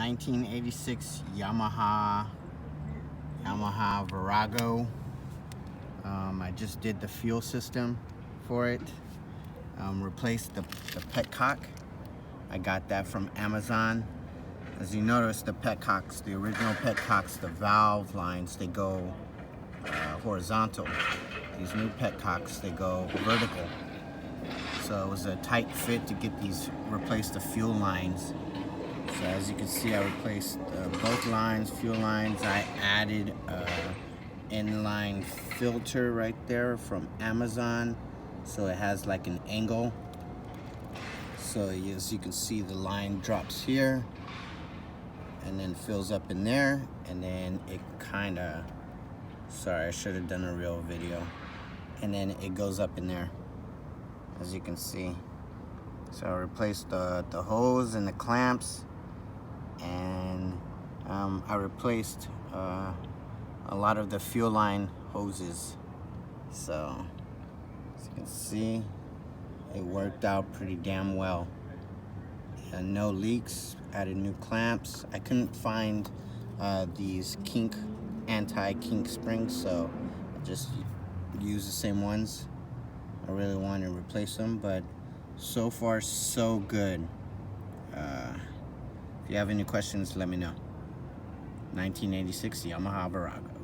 1986 Yamaha Virago. I just did the fuel system for it. Replaced the petcock. I got that from Amazon. As you notice, the petcocks, the original petcocks, the valve lines, they go horizontal. These new petcocks, they go vertical. So it was a tight fit to get these, replace the fuel lines. So as you can see, I replaced both lines, fuel lines. I added inline filter right there from Amazon, so it has like an angle. So as you can see, the line drops here and then fills up in there, and then it kind of, sorry, I should have done a real video, and then it goes up in there, as you can see. So I replaced the hose and the clamps, and I replaced a lot of the fuel line hoses. So as you can see, it worked out pretty damn well. And no leaks. Added new clamps. I couldn't find these anti-kink springs, so I just used the same ones. I really wanted to replace them, but so far so good. If you have any questions, let me know. 1986 Yamaha Virago.